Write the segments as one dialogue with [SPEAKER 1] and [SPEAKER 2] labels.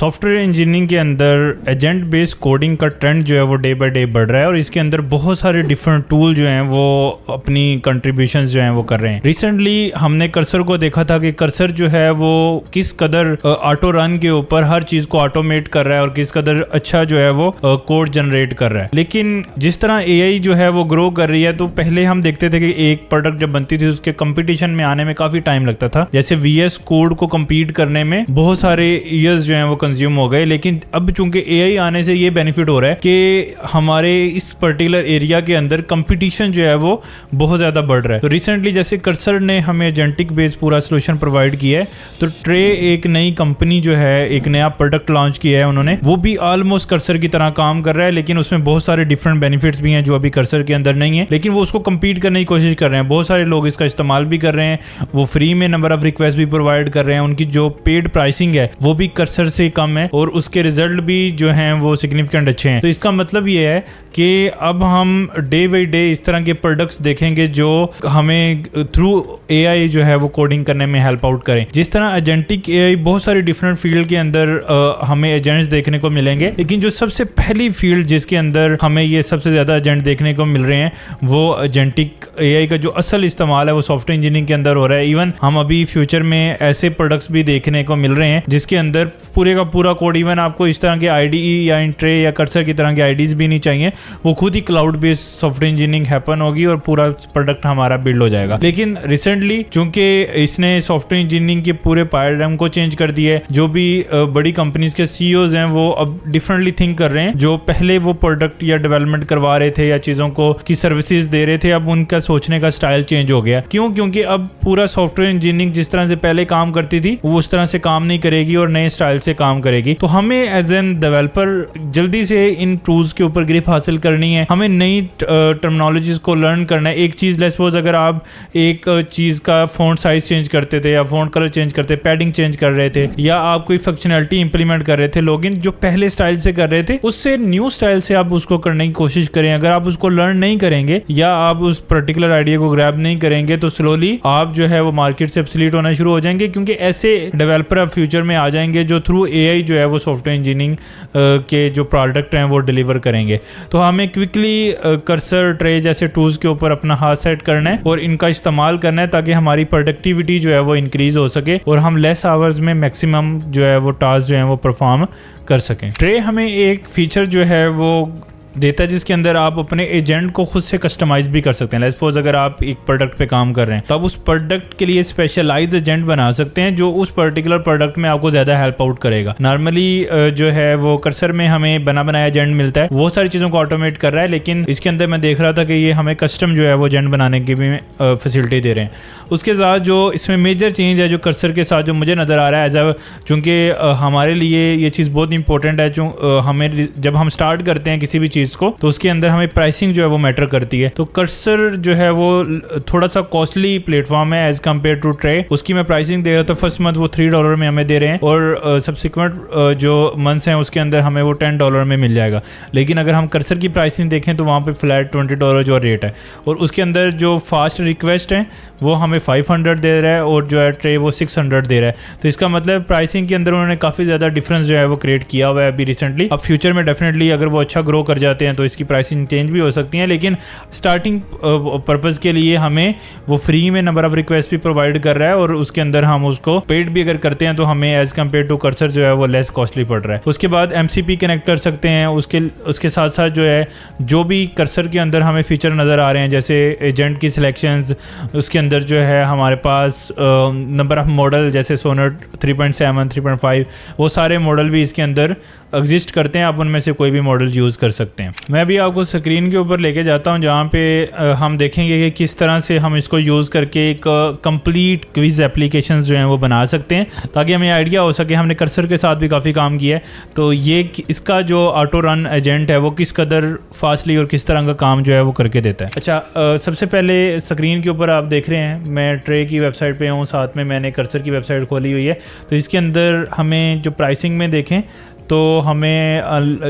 [SPEAKER 1] Software engineering के अंदर agent based coding का ट्रेंड जो है वो डे बाय डे बढ़ रहा है और इसके अंदर बहुत सारे डिफरेंट टूल जो हैं वो अपनी कंट्रीब्यूशंस जो हैं वो कर रहे हैं। रिसेंटली हमने कर्सर को देखा था कि कर्सर जो है वो किस कदर ऑटो रन के ऊपर हर चीज को ऑटोमेट कर रहा है और किस कदर अच्छा जो है वो कोड जनरेट कर रहा है। लेकिन जिस तरह एआई जो है वो ग्रो कर रही है तो पहले हम देखते थे कि एक प्रोडक्ट जब बनती थी उसके कंपटीशन में आने में काफी टाइम लगता था। जैसे वीएस कोड को compete करने में बहुत सारे ईयर्स जो हैं वो कंज्यूम हो गए। लेकिन अब चूंकि एआई आने से ये बेनिफिट हो रहा है कि हमारे इस पर्टिकुलर एरिया के अंदर कंपटीशन जो है वो बहुत ज्यादा बढ़ रहा है। तो रिसेंटली जैसे कर्सर ने हमें एजेंटिक बेस्ड पूरा सोल्यूशन प्रोवाइड किया है, तो ट्रे एक नई कंपनी जो है एक नया प्रोडक्ट लॉन्च किया है उन्होंने, वो भी ऑलमोस्ट कर्सर की तरह काम कर रहा है लेकिन उसमें बहुत सारे डिफरेंट बेनिफिट्स भी हैं जो अभी कर्सर के अंदर नहीं है, लेकिन वो उसको कम्पीट करने की कोशिश कर रहे हैं। बहुत सारे लोग इसका इस्तेमाल भी कर रहे हैं, वो फ्री में नंबर ऑफ रिक्वेस्ट भी प्रोवाइड कर रहे हैं, उनकी जो पेड प्राइसिंग है वो भी कर्सर से कम है और उसके रिजल्ट भी जो हैं वो सिग्निफिकेंट अच्छे हैं। तो इसका मतलब ये है कि अब हम डे बाई डे इस तरह के प्रोडक्ट्स देखेंगे जो हमें थ्रू एआई जो है वो कोडिंग करने में हेल्प आउट करें। जिस तरह एजेंटिक एआई बहुत सारे डिफरेंट फील्ड के अंदर हमें एजेंट्स देखने को मिलेंगे, लेकिन जो सबसे पहली फील्ड जिसके अंदर हमें ये सबसे ज्यादा एजेंट देखने को मिल रहे हैं वो एजेंटिक एआई का जो असल इस्तेमाल है वो सॉफ्टवेयर इंजीनियरिंग के अंदर हो रहा है। इवन हम अभी फ्यूचर में ऐसे प्रोडक्ट्स भी देखने को मिल रहे हैं जिसके अंदर पूरे का पूरा कोड, इवन आपको इस तरह के आईडीई या इंट्रे या कर्सर की तरह के आईडीज भी नहीं चाहिए, वो खुद ही cloud based software engineering happen होगी और पूरा प्रोडक्ट हमारा बिल्ड हो जाएगा। लेकिन रिसेंटली चूंकि इसने सॉफ्टवेयर इंजीनियरिंग के पूरे पैराडाइम को चेंज कर दिया है, जो भी बड़ी कंपनीज के सीईओज हैं वो अब डिफरेंटली थिंक कर रहे हैं। जो पहले वो प्रोडक्ट या डेवलपमेंट करवा रहे थे या चीजों को की सर्विसेज दे रहे थे, अब उनका सोचने का स्टाइल चेंज हो गया। क्यों? क्योंकि अब पूरा सॉफ्टवेयर इंजीनियरिंग जिस तरह से पहले काम करती थी वो उस तरह से काम नहीं करेगी और नए स्टाइल से काम करेगी। तो हमें एज एन डेवलपर जल्दी से इन टूल्स के ऊपर ग्रिप हासिल करनी है, हमें नई टर्मिनोलॉजीज को लर्न करना है। एक चीज लेट्स सपोज अगर आप एक चीज का फॉन्ट साइज चेंज करते थे या फॉन्ट कलर चेंज करते, पैडिंग चेंज कर रहे थे या आप कोई फंक्शनैलिटी इंप्लीमेंट कर रहे थे, लॉगिन जो पहले स्टाइल से कर रहे थे उससे न्यू स्टाइल से आप उसको करने की कोशिश करें। अगर आप उसको लर्न नहीं करेंगे या आप उस पर्टिकुलर आइडिया को ग्रैब नहीं करेंगे तो स्लोली आप जो है वो मार्केट से ऑब्सोलीट होना शुरू हो जाएंगे, क्योंकि ऐसे डेवलपर अब फ्यूचर में आ जाएंगे जो थ्रू एआई जो है वो सॉफ्टवेयर इंजीनियरिंग के जो प्रोडक्ट हैं वो डिलीवर करेंगे। तो हमें क्विकली कर्सर, ट्रे जैसे टूल्स के ऊपर अपना हाथ सेट करना है और इनका इस्तेमाल करना है ताकि हमारी प्रोडक्टिविटी जो है वो इंक्रीज हो सके और हम लेस आवर्स में मैक्सिमम जो है वो टास्क जो है वो परफॉर्म कर सकें। ट्रे हमें एक फीचर जो है वो देता है जिसके अंदर आप अपने एजेंट को खुद से कस्टमाइज भी कर सकते हैं। लेट्स सपोज अगर आप एक प्रोडक्ट पे काम कर रहे हैं तो आप उस प्रोडक्ट के लिए स्पेशलाइज एजेंट बना सकते हैं जो उस पर्टिकुलर प्रोडक्ट में आपको ज्यादा हेल्प आउट करेगा। नॉर्मली जो है वो कर्सर में हमें बना बनाया एजेंट मिलता है, वो सारी चीजों को ऑटोमेट कर रहा है, लेकिन इसके अंदर मैं देख रहा था कि ये हमें कस्टम जो है वो एजेंट बनाने की भी फैसिलिटी दे रहे हैं। उसके साथ जो इसमें मेजर चेंज है जो कर्सर के साथ जो मुझे नजर आ रहा है एज अ, चूंकि हमारे लिए ये चीज बहुत इंपॉर्टेंट है, हमें जब हम स्टार्ट करते हैं किसी भी चीज को तो उसके अंदर हमें प्राइसिंग जो है वो मैटर करती है। तो कर्सर जो है वो थोड़ा सा कॉस्टली प्लेटफॉर्म है एज कम्पेयर टू ट्रे। उसकी मैं प्राइसिंग दे रहा था, फर्स्ट मंथ वो $3 में हमें दे रहे हैं और सब्सिक्वेंट जो मंथ्स हैं उसके अंदर हमें वो $10 में मिल जाएगा। लेकिन अगर हम कर्सर की प्राइसिंग देखें तो वहाँ पे फ्लैट $20 जो रेट है और उसके अंदर जो फास्ट रिक्वेस्ट है वो हमें 500 दे रहा है और जो है ट्रे वो 600 दे रहा है। तो इसका मतलब प्राइसिंग के अंदर उन्होंने काफ़ी ज़्यादा डिफरेंस जो है वो क्रिएट किया हुआ है अभी रिसेंटली। अब फ्यूचर में डेफिनेटली अगर वो अच्छा ग्रो कर जाते हैं तो इसकी प्राइसिंग चेंज भी हो सकती है, लेकिन स्टार्टिंग पर्पस के लिए हमें वो फ्री में नंबर ऑफ रिक्वेस्ट भी प्रोवाइड कर रहा है और उसके अंदर हम उसको पेड भी अगर करते हैं तो हमें एज कम्पेयर टू कर्सर जो है वो लेस कॉस्टली पड़ रहा है। उसके बाद MCP कनेक्ट कर सकते हैं। उसके साथ साथ जो है जो भी कर्सर के अंदर हमें फीचर नज़र आ रहे हैं जैसे एजेंट की सिलेक्शंस, उसके अंदर जो है हमारे पास नंबर ऑफ मॉडल जैसे सोनेट 3.7, 3.5 वो सारे मॉडल भी इसके अंदर एग्जिस्ट करते हैं। आप उनमें से कोई भी मॉडल यूज़ कर सकते हैं। मैं भी आपको स्क्रीन के ऊपर लेके जाता हूं जहां पे हम देखेंगे कि किस तरह से हम इसको यूज़ करके एक कंप्लीट क्विज एप्लीकेशंस जो हैं वो बना सकते हैं ताकि हमें आइडिया हो सके। हमने कर्सर के साथ भी काफ़ी काम किया है, तो ये इसका जो ऑटो रन एजेंट है वो किस कदर फास्टली और किस तरह का काम जो है वो करके देता है। अच्छा, सबसे पहले स्क्रीन के ऊपर आप देख रहे हैं मैं ट्रे की वेबसाइट पे हूँ, साथ में मैंने कर्सर की वेबसाइट खोली हुई है। तो इसके अंदर हमें जो प्राइसिंग में देखें तो हमें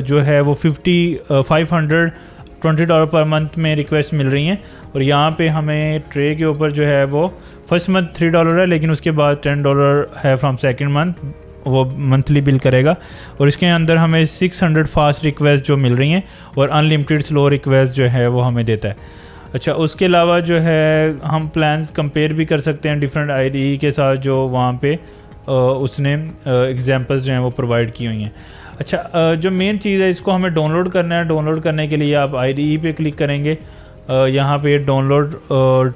[SPEAKER 1] जो है वो $520 पर मंथ में रिक्वेस्ट मिल रही हैं और यहाँ पे हमें ट्रे के ऊपर जो है वो फर्स्ट मंथ $3 है, लेकिन उसके बाद $10 है फ्रॉम सेकंड मंथ वो मंथली बिल करेगा। और इसके अंदर हमें 600 फास्ट रिक्वेस्ट जो मिल रही हैं और अनलिमिटेड स्लो रिक्वेस्ट जो है वो हमें देता है। अच्छा, उसके अलावा जो है हम प्लान्स कंपेयर भी कर सकते हैं डिफरेंट IDE के साथ जो वहाँ पे उसने एग्जांपल्स जो हैं वो प्रोवाइड की हुई हैं। अच्छा, जो मेन चीज़ है इसको हमें डाउनलोड करना है। डाउनलोड करने के लिए आप IDE पे क्लिक करेंगे, यहाँ पे डाउनलोड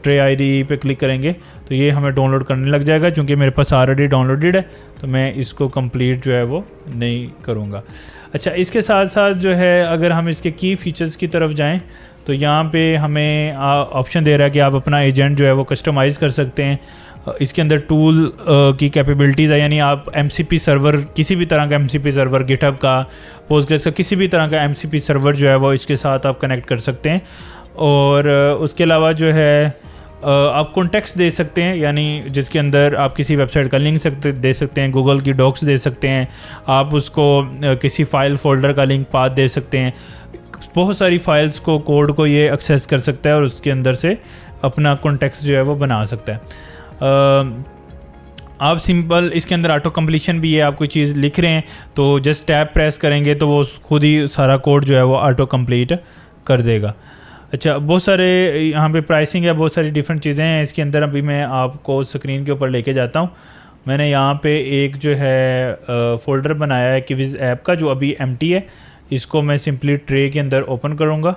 [SPEAKER 1] ट्रे IDE पे क्लिक करेंगे तो ये हमें डाउनलोड करने लग जाएगा। चूँकि मेरे पास ऑलरेडी डाउनलोडेड है तो मैं इसको कंप्लीट जो है वो नहीं करूँगा। अच्छा, इसके साथ साथ जो है अगर हम इसके की फ़ीचर्स की तरफ जाएँ तो यहाँ पे हमें ऑप्शन दे रहा है कि आप अपना एजेंट जो है वो कस्टमाइज़ कर सकते हैं। इसके अंदर टूल की कैपेबिलिटीज़ है, यानी आप MCP सर्वर, किसी भी तरह का MCP सर्वर, गिटहब का, पोस्टग्रेस का, किसी भी तरह का MCP सर्वर जो है वो इसके साथ आप कनेक्ट कर सकते हैं। और उसके अलावा जो है आप कॉन्टेक्स्ट दे सकते हैं, यानी जिसके अंदर आप किसी वेबसाइट का लिंक दे सकते हैं, गूगल की डॉक्स दे सकते हैं, आप उसको किसी फाइल फोल्डर का लिंक पाथ दे सकते हैं। बहुत सारी फाइल्स को, कोड को ये एक्सेस कर सकता है और उसके अंदर से अपना कॉन्टेक्स्ट जो है वो बना सकता है। आप सिंपल इसके अंदर ऑटो कंप्लीशन भी है, आप कोई चीज़ लिख रहे हैं तो जस्ट टैब प्रेस करेंगे तो वो खुद ही सारा कोड जो है वो ऑटो कंप्लीट कर देगा। अच्छा, बहुत सारे यहाँ पे प्राइसिंग है, बहुत सारी डिफरेंट चीज़ें हैं इसके अंदर। अभी मैं आपको स्क्रीन के ऊपर लेके जाता हूँ। मैंने यहाँ पे एक जो है फ़ोल्डर बनाया है किविज़ ऐप का जो अभी एम्प्टी है। इसको मैं सिंपली ट्रे के अंदर ओपन करूँगा,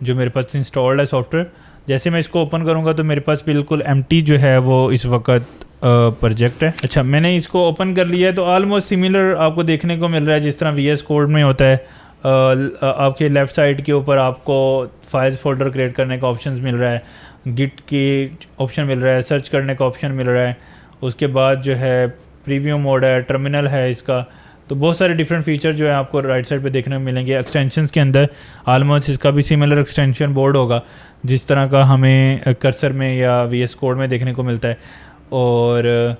[SPEAKER 1] जो मेरे पास इंस्टॉल्ड है सॉफ्टवेयर। जैसे मैं इसको ओपन करूँगा तो मेरे पास बिल्कुल एम्प्टी जो है वो इस वक्त प्रोजेक्ट है। अच्छा, मैंने इसको ओपन कर लिया है तो ऑलमोस्ट सिमिलर आपको देखने को मिल रहा है जिस तरह VS कोड में होता है। आपके लेफ़्ट साइड के ऊपर आपको फाइल्स फोल्डर क्रिएट करने का ऑप्शन मिल रहा है, गिट की ऑप्शन मिल रहा है, सर्च करने का ऑप्शन मिल रहा है। उसके बाद जो है प्रीव्यू मोड है, टर्मिनल है इसका। तो बहुत सारे डिफरेंट फीचर जो है आपको राइट साइड पे देखने को मिलेंगे। एक्सटेंशंस के अंदर ऑलमोस्ट इसका भी सिमिलर एक्सटेंशन बोर्ड होगा जिस तरह का हमें कर्सर में या VS कोड में देखने को मिलता है। और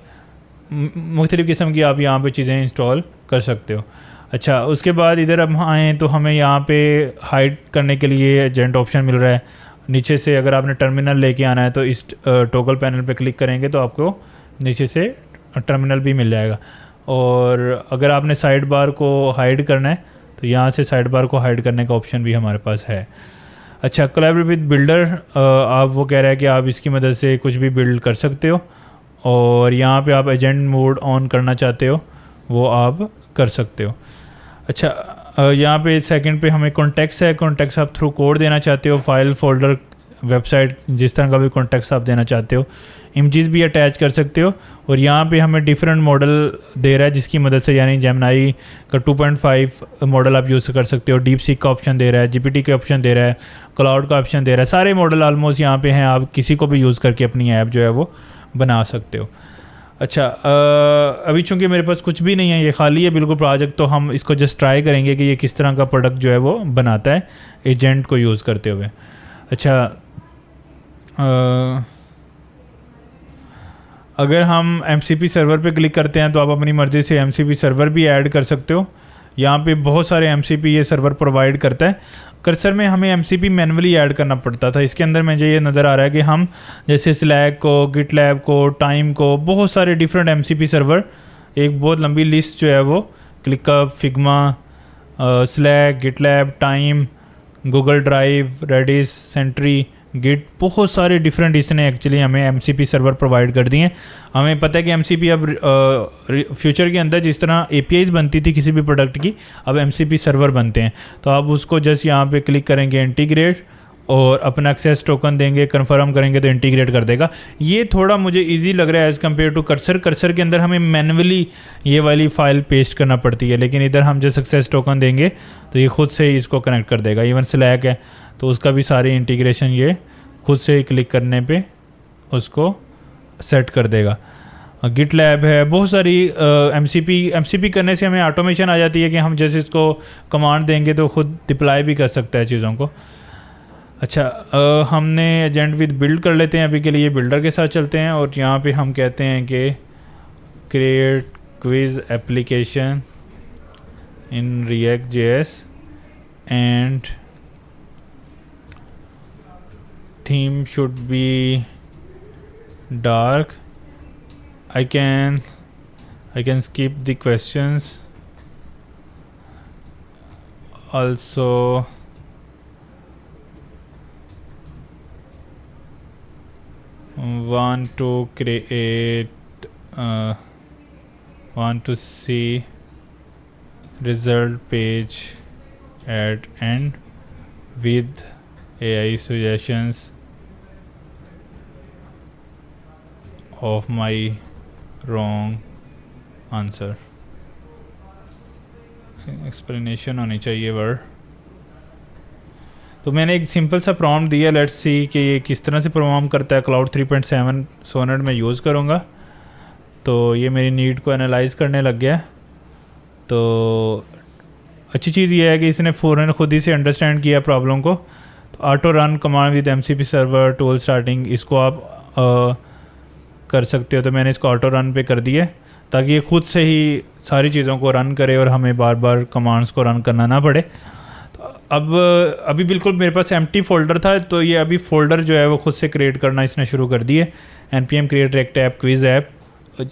[SPEAKER 1] मुख्तलिफ़ किस्म की आप यहाँ पे चीज़ें इंस्टॉल कर सकते हो। अच्छा, उसके बाद इधर अब आएँ तो हमें यहाँ पे हाइड करने के लिए एजेंट ऑप्शन मिल रहा है। नीचे से अगर आपने टर्मिनल लेके आना है तो इस टॉगल पैनल पे क्लिक करेंगे तो आपको नीचे से टर्मिनल भी मिल जाएगा। और अगर आपने साइड बार को हाइड करना है तो यहाँ से साइड बार को हाइड करने का ऑप्शन भी हमारे पास है। अच्छा, कोलैबोरेट विद बिल्डर, आप वो कह रहा है कि आप इसकी मदद से कुछ भी बिल्ड कर सकते हो और यहाँ पे आप एजेंट मोड ऑन करना चाहते हो वो आप कर सकते हो। अच्छा, यहाँ पे सेकंड पे हमें कॉन्टेक्स्ट है। कॉन्टेक्स्ट आप थ्रू कोड देना चाहते हो, फाइल फोल्डर, वेबसाइट, जिस तरह का भी कॉन्टेक्स्ट आप देना चाहते हो। इमेजेस भी अटैच कर सकते हो। और यहाँ पे हमें डिफरेंट मॉडल दे रहा है जिसकी मदद से, यानी जेमिनी का 2.5 मॉडल आप यूज़ कर सकते हो। डीप सीक का ऑप्शन दे रहा है, GPT का ऑप्शन दे रहा है, क्लाउड का ऑप्शन दे रहा है। सारे मॉडल ऑलमोस्ट यहाँ पे हैं, आप किसी को भी यूज़ करके अपनी ऐप जो है वो बना सकते हो। अच्छा, अभी चूँकि मेरे पास कुछ भी नहीं है, ये खाली है बिल्कुल प्रोजेक्ट, तो हम इसको जस्ट ट्राई करेंगे कि ये किस तरह का प्रोडक्ट जो है वो बनाता है एजेंट को यूज़ करते हुए। अच्छा, अगर हम MCP सर्वर पे क्लिक करते हैं तो आप अपनी मर्ज़ी से MCP सर्वर भी ऐड कर सकते हो। यहाँ पे बहुत सारे MCP ये सर्वर प्रोवाइड करता है। कर्सर में हमें MCP मैनुअली ऐड करना पड़ता था, इसके अंदर मुझे ये नज़र आ रहा है कि हम जैसे स्लैक को, गिटलैब को, टाइम को, बहुत सारे डिफरेंट MCP सर्वर, एक बहुत लंबी लिस्ट जो है वो ClickUp, Figma, Slack, GitLab, time, Google Drive, Redis, Sentry, Git, बहुत सारे डिफरेंट इसने एक्चुअली हमें MCP सर्वर प्रोवाइड कर दिए हैं। हमें पता है कि MCP अब फ्यूचर के अंदर जिस तरह APIs बनती थी किसी भी प्रोडक्ट की, अब MCP सर्वर बनते हैं। तो आप उसको जस्ट यहाँ पे क्लिक करेंगे, इंटीग्रेट, और अपना एक्सेस टोकन देंगे, कंफर्म करेंगे तो इंटीग्रेट कर देगा। ये थोड़ा मुझे इजी लग रहा है as compared to Cursor. Cursor के अंदर हमें मैनुअली ये वाली फ़ाइल पेस्ट करना पड़ती है, लेकिन इधर हम जस्ट एक्सेस टोकन देंगे तो ये खुद से ही इसको कनेक्ट कर देगा। इवन स्लैक है तो उसका भी सारी इंटीग्रेशन ये खुद से ही क्लिक करने पे उसको सेट कर देगा। गिट लैब है, बहुत सारी MCP करने से हमें ऑटोमेशन आ जाती है कि हम जैसे इसको कमांड देंगे तो खुद डिप्लॉय भी कर सकता है चीज़ों को। अच्छा, हमने एजेंट विद बिल्ड कर लेते हैं अभी के लिए, बिल्डर के साथ चलते हैं और यहाँ पे हम कहते हैं कि create quiz application in React.js and theme should be dark. I I can skip the questions. Also want to create want to see result page at end with AI suggestions of my wrong answer. Explanation होनी चाहिए word. तो मैंने एक simple सा prompt दिया, let's see कि ये किस तरह से परफॉर्म करता है। क्लाउड 3.7 सोनेट में यूज़ करूँगा, तो ये मेरी नीड को एनालाइज करने लग गया। तो अच्छी चीज़ ये है कि इसने फ़ौरन खुद ही से अंडरस्टैंड किया प्रॉब्लम को। तो auto run command with MCP server tool starting, इसको आप कर सकते हो। तो मैंने इसको ऑटो रन पे कर दिया ताकि ये खुद से ही सारी चीज़ों को रन करे और हमें बार बार कमांड्स को रन करना ना पड़े। तो अब अभी बिल्कुल मेरे पास एम्प्टी फोल्डर था, तो ये अभी फ़ोल्डर जो है वो खुद से क्रिएट करना इसने शुरू कर दिए। npm create rect app quiz app,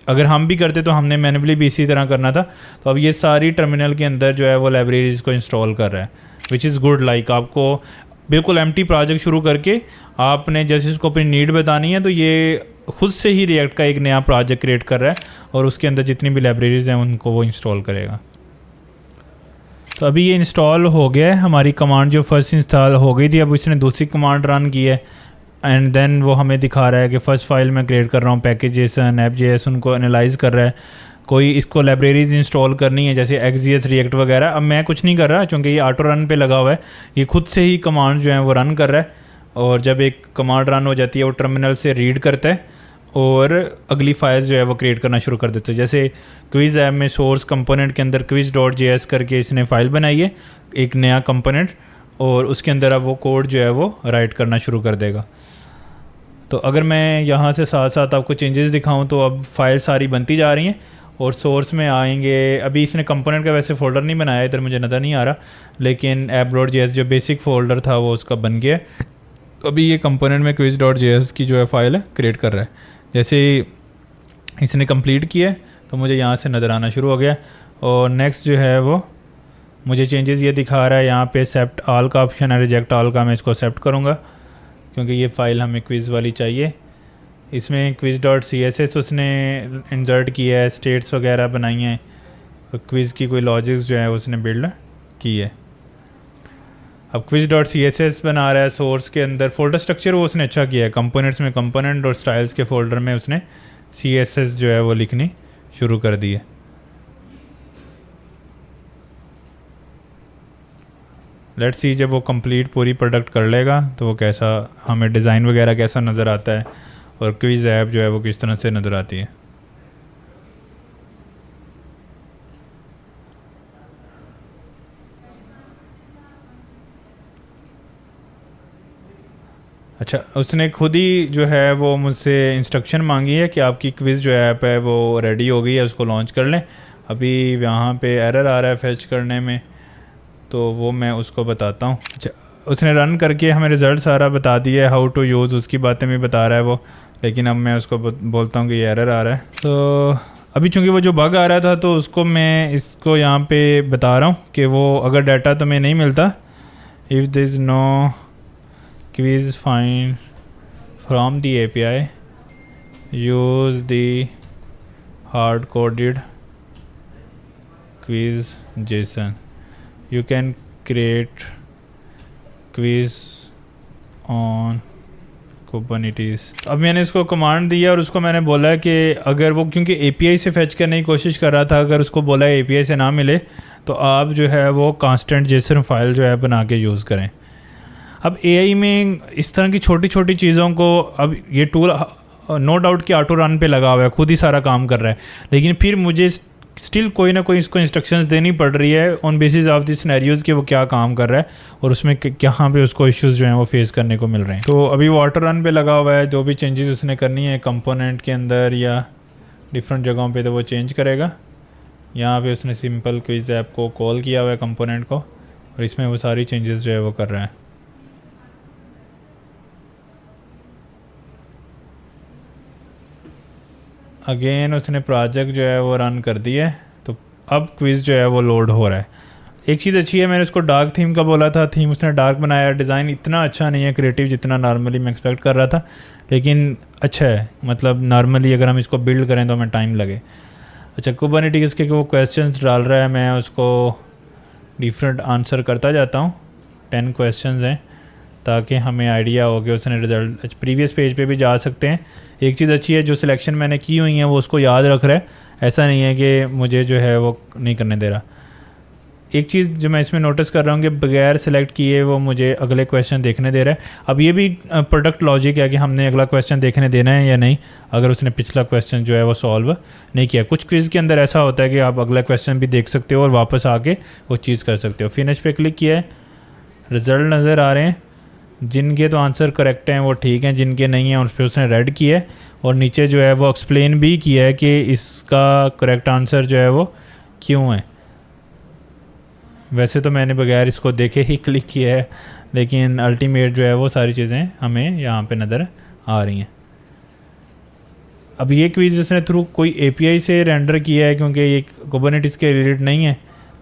[SPEAKER 1] अगर हम भी करते तो हमने मैनुअली भी इसी तरह करना था। तो अब ये सारी टर्मिनल के अंदर जो है वो लाइब्रेरीज़ को इंस्टॉल कर रहा है, विच इज़ गुड। लाइक आपको बिल्कुल एम्प्टी प्रोजेक्ट शुरू करके आपने जैसे इसको अपनी नीड बतानी है, तो ये खुद से ही रिएक्ट का एक नया प्रोजेक्ट क्रिएट कर रहा है और उसके अंदर जितनी भी लाइब्रेरीज़ हैं उनको वो इंस्टॉल करेगा। तो अभी ये इंस्टॉल हो गया है। हमारी कमांड जो फर्स्ट इंस्टॉल हो गई थी, अब इसने दूसरी कमांड रन की है एंड देन वो हमें दिखा रहा है कि फ़र्स्ट फाइल मैं क्रिएट कर रहा हूँ पैकेजेसन app.js, उनको एनालाइज कर रहा है। कोई इसको लाइब्रेरीज इंस्टॉल करनी है जैसे XJS रिएक्ट वगैरह। अब मैं कुछ नहीं कर रहा क्योंकि ये ऑटो रन पे लगा हुआ है, ये खुद से ही कमांड जो है वो रन कर रहा है। और जब एक कमांड रन हो जाती है वो टर्मिनल से रीड करता है और अगली फाइल्स जो है वो क्रिएट करना शुरू कर देते हैं। जैसे क्विज़ ऐप में सोर्स कंपोनेंट के अंदर quiz.js करके इसने फ़ाइल बनाई है, एक नया कंपोनेंट, और उसके अंदर अब वो कोड जो है वो राइट करना शुरू कर देगा। तो अगर मैं यहाँ से साथ साथ आपको चेंजेस दिखाऊं तो अब फाइल सारी बनती जा रही हैं और सोर्स में आएंगे। अभी इसने कंपोनेंट का वैसे फ़ोल्डर नहीं बनाया, इधर मुझे नज़र नहीं आ रहा, लेकिन app.js जो बेसिक फ़ोल्डर था वो उसका बन गया। तो अभी ये कंपोनेंट में quiz.js की जो है फ़ाइल है क्रिएट कर रहा है। जैसे इसने कंप्लीट किया है तो मुझे यहाँ से नज़र आना शुरू हो गया। और नेक्स्ट जो है वो मुझे चेंजेस ये दिखा रहा है, यहाँ पे एक्सेप्ट ऑल का ऑप्शन है, रिजेक्ट ऑल का मैं इसको एक्सेप्ट करूँगा क्योंकि ये फ़ाइल हमें क्विज़ वाली चाहिए। इसमें quiz.css उसने इंसर्ट किया है, स्टेट्स वगैरह बनाई हैं, और क्विज़ की कोई लॉजिक्स जो है उसने बिल्ड की है। अब quiz.css बना रहा है सोर्स के अंदर। फोल्डर स्ट्रक्चर वो उसने अच्छा किया है, कंपोनेंट्स में कंपोनेंट और स्टाइल्स के फोल्डर में उसने CSS जो है वो लिखनी शुरू कर दी है। लेट्स सी जब वो कंप्लीट पूरी प्रोडक्ट कर लेगा तो वो कैसा हमें डिज़ाइन वगैरह कैसा नज़र आता है और क्विज़ ऐप जो है वो किस तरह से नज़र आती है। अच्छा, उसने खुद ही जो है वो मुझसे इंस्ट्रक्शन मांगी है कि आपकी क्विज़ जो ऐप है वो रेडी हो गई है, उसको लॉन्च कर लें। अभी यहाँ पे एरर आ रहा है फेच करने में, तो वो मैं उसको बताता हूँ। अच्छा, उसने रन करके हमें रिज़ल्ट सारा बता दिया है, हाउ टू यूज़ उसकी बातें भी बता रहा है वो, लेकिन अब मैं उसको बोलता हूँ कि ये एरर आ रहा है। तो अभी चूँकि वो जो बग आ रहा था तो उसको मैं इसको यहाँ पे बता रहा हूँ कि वो अगर डाटा तुम्हें नहीं मिलता, if there is no quiz find from the API, use the hard coded quiz JSON. You can create quiz on Kubernetes। अब मैंने इसको कमांड दिया और उसको मैंने बोला कि अगर वो, क्योंकि API से फेच करने की कोशिश कर रहा था, अगर उसको बोला API से ना मिले तो आप जो है वो कांस्टेंट JSON फाइल जो है बना के यूज़ करें। अब AI में इस तरह की छोटी छोटी चीज़ों को, अब ये टूल नो डाउट कि ऑटो रन पे लगा हुआ है, खुद ही सारा काम कर रहा है, लेकिन फिर मुझे स्टिल कोई ना कोई इसको इंस्ट्रक्शंस देनी पड़ रही है on basis of the scenarios कि वो क्या काम कर रहा है और उसमें कहाँ पे उसको इश्यूज़ जो हैं वो फेस करने को मिल रहे हैं। तो अभी वो ऑटो रन पे लगा हुआ है, जो भी चेंजेस उसने करनी है कंपोनेंट के अंदर या डिफरेंट जगहों पे तो वो चेंज करेगा। यहाँ पे उसने सिंपल क्विज़ ऐप को कॉल किया हुआ है कंपोनेंट को, और इसमें वो सारी चेंजेस जो है वो कर रहा है। अगेन उसने प्रोजेक्ट जो है वो रन कर दिया है, तो अब क्विज़ जो है वो लोड हो रहा है। एक चीज़ अच्छी है, मैंने उसको डार्क थीम का बोला था, थीम उसने डार्क बनाया, डिज़ाइन इतना अच्छा नहीं है क्रिएटिव जितना नॉर्मली मैं एक्सपेक्ट कर रहा था, लेकिन अच्छा है। मतलब नॉर्मली अगर हम इसको बिल्ड करें तो हमें टाइम लगे। अच्छा, कुबरनेटिस के वो क्वेश्चंस डाल रहा है, मैं उसको डिफरेंट आंसर करता जाता हूँ। 10 क्वेश्चंस हैं ताकि हमें आइडिया हो कि उसने रिज़ल्ट प्रीवियस पेज पे भी जा सकते हैं। एक चीज़ अच्छी है, जो सिलेक्शन मैंने की हुई है वो उसको याद रख रहा है, ऐसा नहीं है कि मुझे जो है वो नहीं करने दे रहा। एक चीज़ जो मैं इसमें नोटिस कर रहा हूँ कि बगैर सेलेक्ट किए वो मुझे अगले क्वेश्चन देखने दे रहा है। अब ये भी प्रोडक्ट लॉजिक है कि हमने अगला क्वेश्चन देखने देना है या नहीं, अगर उसने पिछला क्वेश्चन जो है वो सॉल्व नहीं किया। कुछ क्विज़ के अंदर ऐसा होता है कि आप अगला क्वेश्चन भी देख सकते हो और वापस आके वो चीज़ कर सकते हो। फिनिश पे क्लिक किया है, रिज़ल्ट नज़र आ रहे हैं। जिनके तो आंसर करेक्ट हैं वो ठीक हैं, जिनके नहीं हैं उस पर उसने रेड किया है, और नीचे जो है वो एक्सप्लेन भी किया है कि इसका करेक्ट आंसर जो है वो क्यों है। वैसे तो मैंने बगैर इसको देखे ही क्लिक किया है, लेकिन अल्टीमेट जो है वो सारी चीज़ें हमें यहाँ पे नज़र आ रही हैं। अब ये क्विज़ इसने थ्रू कोई API से रेंडर किया है, क्योंकि ये कुबरनेटिस के रिलेटेड नहीं है,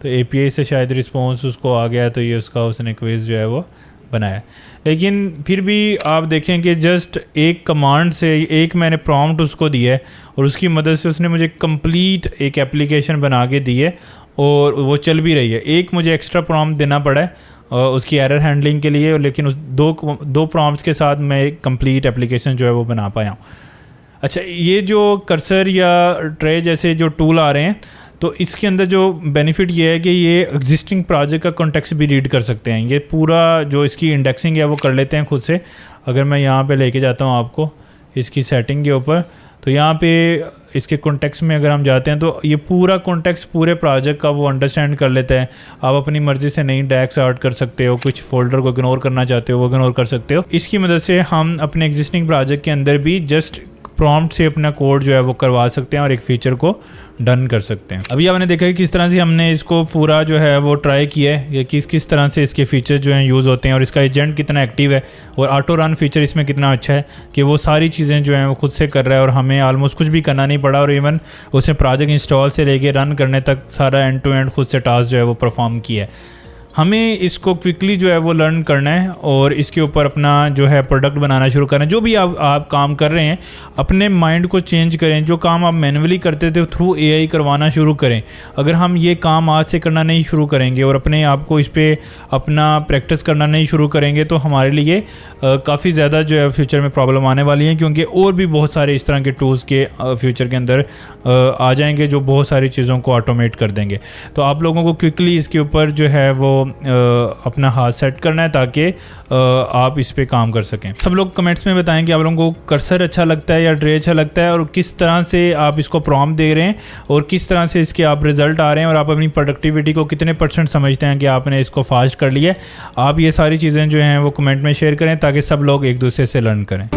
[SPEAKER 1] तो API से शायद रिस्पॉन्स उसको आ गया, तो ये उसका उसने क्विज़ जो है वो बनाया। लेकिन फिर भी आप देखें कि जस्ट एक कमांड से, एक मैंने प्रॉम्प्ट उसको दिया है और उसकी मदद से उसने मुझे कंप्लीट एक एप्लीकेशन बना के दी है और वो चल भी रही है। एक मुझे एक्स्ट्रा प्रॉम्प्ट देना पड़ा है उसकी एरर हैंडलिंग के लिए, लेकिन उस दो प्रॉम्प्ट्स के साथ मैं एक कंप्लीट एप्लीकेशन जो है वो बना पाया हूँ। अच्छा, ये जो कर्सर या ट्रे जैसे जो टूल आ रहे हैं, तो इसके अंदर जो बेनिफिट ये है कि ये एग्जिस्टिंग प्रोजेक्ट का कॉन्टेक्स्ट भी रीड कर सकते हैं। ये पूरा जो इसकी इंडेक्सिंग है वो कर लेते हैं खुद से। अगर मैं यहाँ पे लेके जाता हूँ आपको इसकी सेटिंग के ऊपर, तो यहाँ पे इसके कॉन्टेक्स्ट में अगर हम जाते हैं तो ये पूरा कॉन्टेक्स्ट पूरे प्रोजेक्ट का वो अंडरस्टैंड कर लेता है। आप अपनी मर्ज़ी से नई टैग्स ऐड कर सकते हो, कुछ फोल्डर को इग्नोर करना चाहते हो वो इग्नोर कर सकते हो। इसकी मदद से हम अपने एग्जिस्टिंग प्रोजेक्ट के अंदर भी जस्ट प्रॉम्प्ट से अपना कोड जो है वो करवा सकते हैं और एक फ़ीचर को डन कर सकते हैं। अभी आपने देखा कि किस तरह से हमने इसको पूरा जो है वो ट्राई किया है, ये किस तरह से इसके फीचर जो हैं यूज़ होते हैं और इसका एजेंट कितना एक्टिव है और ऑटो रन फीचर इसमें कितना अच्छा है कि वो सारी चीज़ें जो हैं वो खुद से कर रहा है और हमें ऑलमोस्ट कुछ भी करना नहीं पड़ा। और इवन उसने प्रोजेक्ट इंस्टॉल से लेके रन करने तक सारा एंड टू एंड खुद से टास्क जो है वो परफॉर्म किया है। हमें इसको क्विकली जो है वो लर्न करना है और इसके ऊपर अपना जो है प्रोडक्ट बनाना शुरू करें। जो भी आप काम कर रहे हैं, अपने माइंड को चेंज करें। जो काम आप मैनुअली करते थे थ्रू AI करवाना शुरू करें। अगर हम ये काम आज से करना नहीं शुरू करेंगे और अपने आप को इस पर अपना प्रैक्टिस करना नहीं शुरू करेंगे तो हमारे लिए काफ़ी ज़्यादा जो है फ्यूचर में प्रॉब्लम आने वाली है, क्योंकि और भी बहुत सारे इस तरह के टूल्स के फ्यूचर के अंदर आ जाएंगे जो बहुत सारी चीज़ों को ऑटोमेट कर देंगे। तो आप लोगों को क्विकली इसके ऊपर जो है वो अपना हाथ सेट करना है ताकि आप इस पे काम कर सकें। सब लोग कमेंट्स में बताएं कि आप लोगों को कर्सर अच्छा लगता है या ट्रे अच्छा लगता है और किस तरह से आप इसको प्रॉम्प्ट दे रहे हैं और किस तरह से इसके आप रिजल्ट आ रहे हैं और आप अपनी प्रोडक्टिविटी को कितने % समझते हैं कि आपने इसको फास्ट कर लिया है। आप ये सारी चीज़ें जो हैं वो कमेंट में शेयर करें ताकि सब लोग एक दूसरे से लर्न करें।